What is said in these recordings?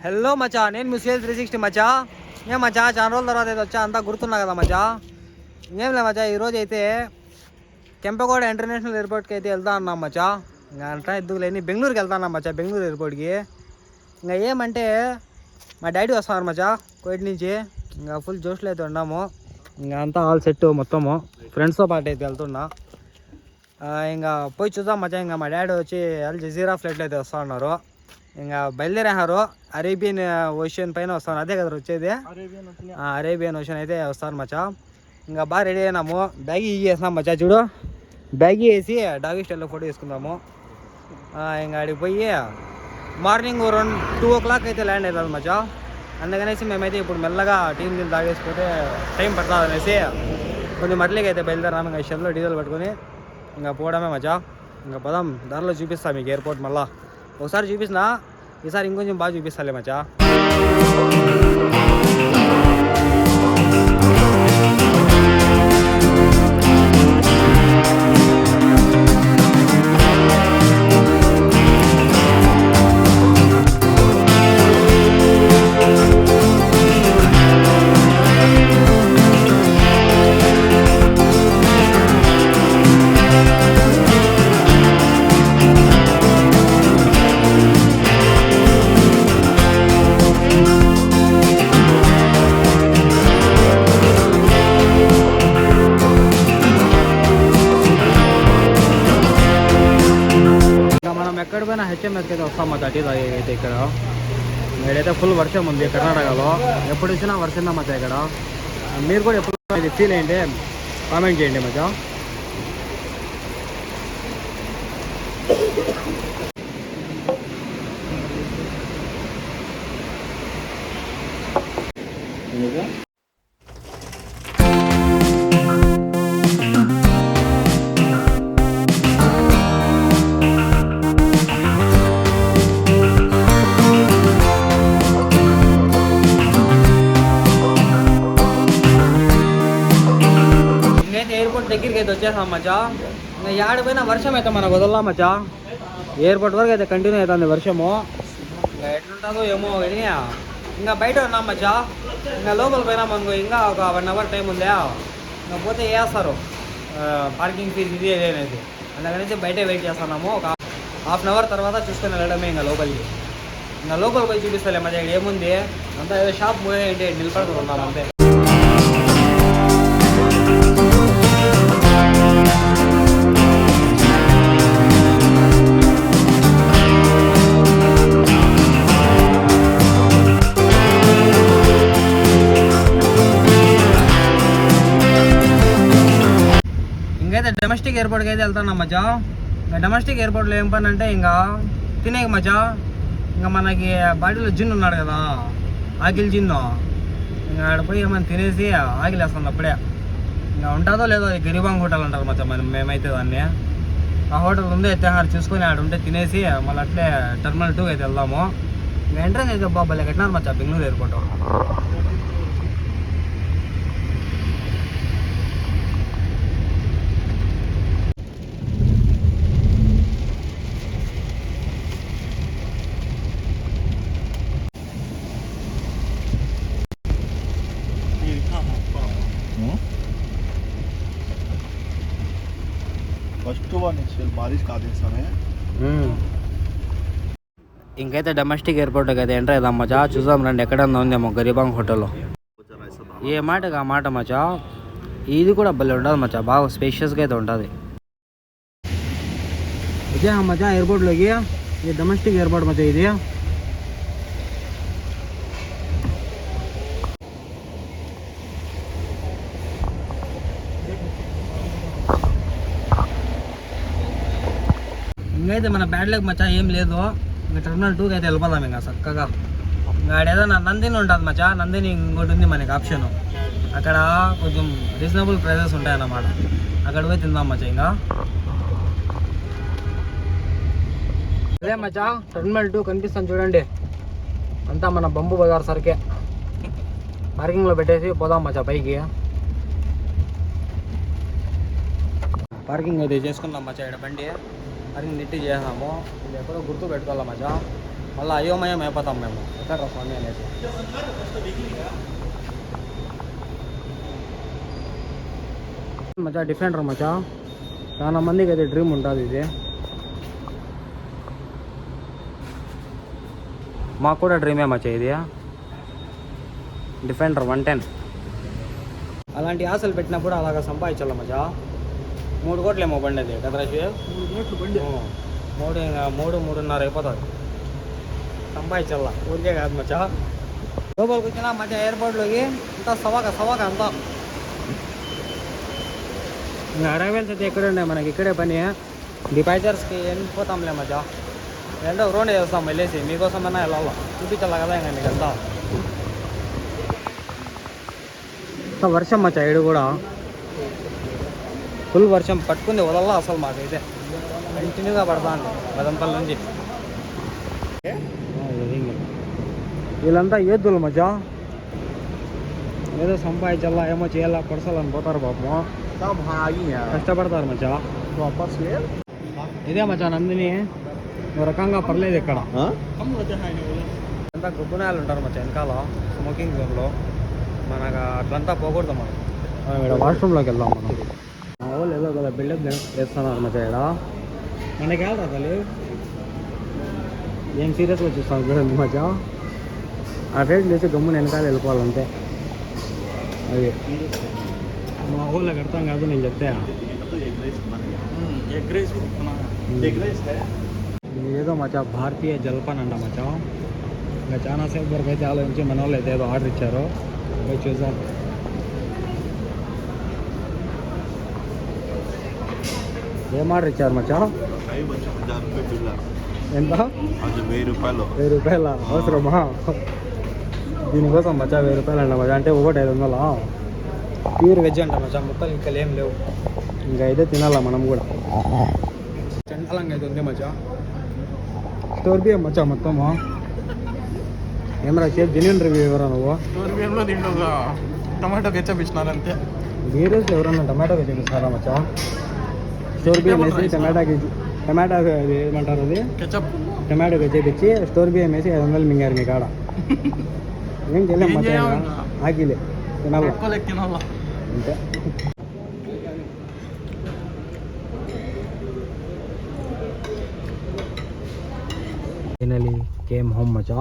Hello మచా, నేను మీ sale 360 మచా. ఏం మచా చాలా రోజుల తర్వాత అయితే వచ్చా, అంతా గుర్తున్నా కదా మచా. ఏం లే మచా, ఈరోజు అయితే కెంపగౌడ ఇంటర్నేషనల్ ఎయిర్పోర్ట్కి అయితే వెళ్తా ఉన్నాం మచా. ఇంకా అంతా ఎందుకు లేని బెంగళూరుకి వెళ్తా ఉన్నాం మచా, బెంగళూరు ఎయిర్పోర్ట్కి. ఇంకా ఏమంటే మా డాడీ వస్తున్నారు మచా కోయిట్ నుంచి. ఇంకా ఫుల్ జోష్లో అయితే ఉన్నాము. ఇంకా అంతా ఆల్ సెట్ మొత్తము ఫ్రెండ్స్తో పాటు అయితే వెళ్తున్నా. ఇంకా పోయి చూద్దాం మచా. ఇంకా మా డాడీ వచ్చి అల్ జజీరా ఫ్లైట్లో అయితే వస్తూ ఉన్నారు. ఇంకా బయలుదేరారు. అరేబియన్ ఓషన్ పైన వస్తాను, అదే కదా వచ్చేది, అరేబియన్ ఓషన్ అయితే వస్తాను మచా. ఇంకా బాగా రెడీ అయినాము, బ్యాగీ వేసినాం మచా. చూడు, బ్యాగీ వేసి డాగీ స్టైల్లో ఫోటో తీసుకుందాము. ఇంకా అడిగి పోయి మార్నింగ్ 2 o'clock అయితే ల్యాండ్ అవుతుంది మచా. అందుకనేసి మేమైతే ఇప్పుడు మెల్లగా టీం దీన్ని తాగేసిపోతే టైం పడుతుంది అనేసి కొంచెం మర్లీగా అయితే బయలుదేరాము. ఇంకా షెల్లో డీజిల్ పట్టుకొని ఇంకా పోవడమే మచా. ఇంకా పదం దారిలో చూపిస్తాను మీకు ఎయిర్పోర్ట్. మళ్ళీ ఒకసారి చూపిస్తున్నా, ఈసారి ఇంకొంచెం బాగా చూపిస్తాలే మచా. ఎక్కడ పోయినా హెచ్ఎంఎస్కి అయితే వస్తాం మచ్చా. టీ తాగి అయితే ఇక్కడ ఇక్కడైతే ఫుల్ వర్షం ఉంది కర్ణాటకలో. ఎప్పుడు వచ్చినా వర్షం మచ్చా ఇక్కడ. మీరు కూడా ఎప్పుడు ఇది ఫీల్ అయ్యింది కామెంట్ చేయండి మచ్చా. దగ్గరికి అయితే వచ్చేసాం మచ్చా. ఇంకా ఏడిపోయినా వర్షం అయితే మనకు వదలలా మచ్చా. ఎయిర్పోర్ట్ వరకు అయితే కంటిన్యూ అవుతుంది వర్షము. ఇంకా ఎట్లుంటుందో ఏమో కానీ ఇంకా బయట ఉన్నాం మచ్చా. ఇంకా లోపల పోయినాం అనుకో, ఇంకా ఒక 1 hour టైం ఉందా. ఇంకా పోతే వేస్తారు పార్కింగ్ ఫీజు ఇది అనేది. అందుకనేసి బయటే వెయిట్ చేస్తున్నాము. ఒక 1/2 hour తర్వాత చూసుకొని వెళ్ళడమే ఇంకా లోపలికి. ఇంకా లోపల పోయి చూపిస్తాలే మచ్చా. ఇక్కడ ఏముంది అంతా ఏదో షాప్ పోయి ఏంటి నిలబడుతున్నాం అంతే. డొమెస్టిక్ ఎయిర్పోర్ట్కి అయితే వెళ్తున్నాం మచ్చా. ఇంకా డొమెస్టిక్ ఎయిర్పోర్ట్లో ఏం పని అంటే ఇంకా తినేక మచ్చా. ఇంకా మనకి బాడీలో జిన్ ఉన్నాడు కదా, ఆకిలి జిన్ను. ఇంకా ఆడ పోయి ఏమైనా తినేసి ఆకిలేస్తుంది అప్పుడే. ఇంకా ఉంటుందో లేదో అది గరీబాంగ్ హోటల్ అంటారు మచ్చా. మేమైతే దాన్ని ఆ హోటల్ ఉంది అయితే చూసుకొని ఆడ ఉంటే తినేసి మళ్ళీ అట్లే టెర్మినల్ 2 అయితే వెళ్దాము. ఇంకా ఎంట్రెన్స్ అయితే బాగా కట్టినారు మచ్చా బెంగళూరు ఎయిర్పోర్ట్. ఇంకైతే డొమెస్టిక్ ఎయిర్పోర్ట్కి అయితే ఎంటర్ అవుదాం మచ్చా. చూద్దాం రండి ఎక్కడన్నా ఉందేమో గరీబాంగ్ హోటల్లో. ఏ మాటగా ఆ మాట మచ్చా, ఇది కూడా భలే ఉంటుంది మచ్చా. బాగా స్పేషియస్గా అయితే ఉంటుంది. ఇదే మచ్చా ఎయిర్పోర్ట్లోకి. ఇది డొమెస్టిక్ ఎయిర్పోర్ట్ మచ్చా ఇది. ఇంకైతే మన బ్యాడ్ లక్ మచ్చా ఏం లేదు. ఇంకా టెర్మినల్ 2 అయితే వెళ్ళిపోదాం ఇంకా చక్కగా. ఇంకా ఏదైనా నందిని ఉంటుంది మచ్చా. నందిని ఇంకోటి ఉంది మనకి ఆప్షన్. అక్కడ కొంచెం రీజనబుల్ ప్రైజెస్ ఉంటాయన్నమాట. అక్కడ పోయి తిందాం మచ్చా. ఇంకా అదే మచ్చా టెర్మినల్ 2 కనిపిస్తాను చూడండి. అంతా మన బంబు బజార్ సరికే. పార్కింగ్లో పెట్టేసి పోదాం మచ్చా పైకి. పార్కింగ్ అయితే చేసుకున్నాం మచ్చా. ఇక్కడ బండి పార్కింగ్ నెట్టి చేసాము. ఇది ఎక్కడో గుర్తు పెట్టుకోవాలి మచ్చా. మళ్ళీ అయోమయం అయిపోతాం మేము ఎక్కడ స్వామి అనేది. మచ్చా డిఫెండర్ మచ్చా, చాలా మందికి అయితే డ్రీమ్ ఉంటుంది ఇది. మాకు కూడా డ్రీమే మచ్చా ఇది, డిఫెండర్ 110. అలాంటి ఆశలు పెట్టినప్పుడు అలాగ సంపాదించాలి మచ్చా. 3 కోట్లు ఏమో బండి అది కదా రాజు, 3.5 అయిపోతుంది. సంపాదించాల ఊరికే కాదు మచ్చా. లోపలికి వచ్చినా మధ్య ఎయిర్పోర్ట్లోకి అంతా సవాక అంతా. ఇంకా అరైవల్స్ అయితే ఎక్కడే ఉన్నాయి, మనకి ఇక్కడే పని. డిపార్చర్స్కి వెళ్ళిపోతాంలే మచ్చా. ఏంటో రోడ్ చేస్తాం వెళ్ళేసి, మీకోసమైనా వెళ్ళాలా, చూపించాలా కదా ఇంకా మీకంతా. వర్షం మచ్చా ఇడు కూడా ఫుల్ వర్షం పట్టుకుంది వదల్లా అసలు మాకైతే. కంటిన్యూగా పడతాను మదంపల్లి నుంచి. వీళ్ళంతా యోధులు మచ్చా, ఏదో సంపాదించాలా ఏమో చేయాలా పడసాలని పోతారు పాపం, కష్టపడతారు మచ్చా. ఇదే మచ్చా నందిని, ఒక రకంగా పర్లేదు ఇక్కడ. అంతా గుబ్బునాయాలు ఉంటారు మచ్చా వెనకాల స్మోకింగ్ జోన్లో. మనకు అట్లంతా పోకూడదు మనం ఇక్కడ వాష్రూమ్లోకి వెళ్దాం మనం. మా వాళ్ళు ఏదో కదా బిల్డప్ చేస్తున్నారు మచ్చా ఇక్కడ. మనకి వెళ్తా తల్లి ఏం సీరియస్గా చూస్తాను చూడండి మచ్చా. ఆ రేట్ చేసి గమ్మున వెనకాల వెళ్ళిపోవాలంతే. అది మా ఊళ్ళో కడతాం కాదు నేను చెప్తే. ఏదో మచ్చా భారతీయ జల్పాన్ అంట మచ్చా. ఇంకా చాలా సేపు వరకు అయితే ఆలోచించి మన వాళ్ళు అయితే ఏదో ఆర్డర్ ఇచ్చారు, పోయి చూసాం. ఏం ఆర్డర్ ఇచ్చారు మచ్చా? ఎంత? 1000 రూపాయలు. 1000 రూపాయల అవసరమా? దీనికోసం మచ్చా 1000 రూపాయలు అంట మచ్చా. అంటే ఒకటి 500. ప్యూర్ వెజ్ అంట మచ్చా, ముక్కలు ఇంకా ఏం లేవు. ఇంకా అయితే తినాలా మనం కూడా. చండాలంగా అయితే ఉంది మచ్చా. స్టోర్ బియ్యం మచ్చా మొత్తము. ఏమరా షేప్ జెన్యున్ రివ్యూ ఎవరా నువ్వు? స్టోర్ బియ్యంలో దీంట్లో టమాటో కెచప్ ఇచ్చినారు అంతే. వేరే ఎవరన్నా టమాటో కెచప్ ఇస్తారా మచ్చా? స్టోర్ బియ్యం వేసి టమాటో ఏమంటారు అది కెచప్, టమాటో కెచప్ ఇచ్చి స్టోర్ బియ్యం వేసి 500 మింగారు మీ కాడ. ఏం చేయలేం మచ్చా, ఆకిలే తినాలా అంతే. ఫైనలీ కేమ్ హోమ్ మచ్చా.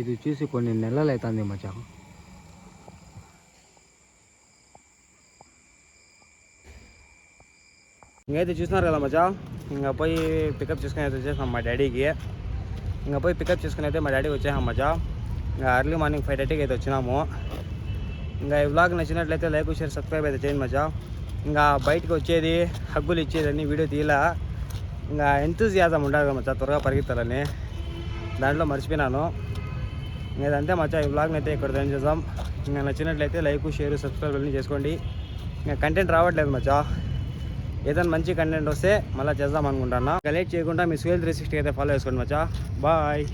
ఇది చూసి కొన్ని నెలలు అవుతుంది మచ్చా. ఇంకైతే చూసినారు కదా మచ్చా. ఇంకా పోయి పికప్ చేసుకుని అయితే వచ్చేసాం మా డాడీకి. ఇంకా పోయి పికప్ చేసుకుని అయితే మా డాడీకి వచ్చేసాం మచ్చా. ఇంకా ఎర్లీ మార్నింగ్ 5:30కి అయితే వచ్చినాము. ఇంకా ఈ వ్లాగ్ నచ్చినట్లయితే లైక్ షేర్ సబ్స్క్రైబ్ అయితే చేయండి మచ్చా. ఇంకా బయటకు వచ్చేది హగ్గులు ఇచ్చేది అన్ని వీడియో తీయలా. ఇంకా ఎంతూజియాజం ఉండాలి మచ్చా, త్వరగా పరిగెత్తాలని, దాంట్లో మర్చిపోయినాను. ఇంకా అంతే మచ్చా, ఈ వ్లాగ్ని అయితే ఇక్కడ జాయిన్ చేద్దాం. ఇంకా నచ్చినట్లయితే లైక్ షేర్ సబ్స్క్రైబ్ అన్నీ చేసుకోండి. ఇంకా కంటెంట్ రావట్లేదు మచ్చా, ఏదైనా మంచి కంటెంట్ వస్తే మళ్ళీ చేద్దాం అనుకుంటున్నా. లేట్ చేయకుండా మీ సుహేల్ 360 అయితే ఫాలో చేసుకోండి మచ్చా. బాయ్.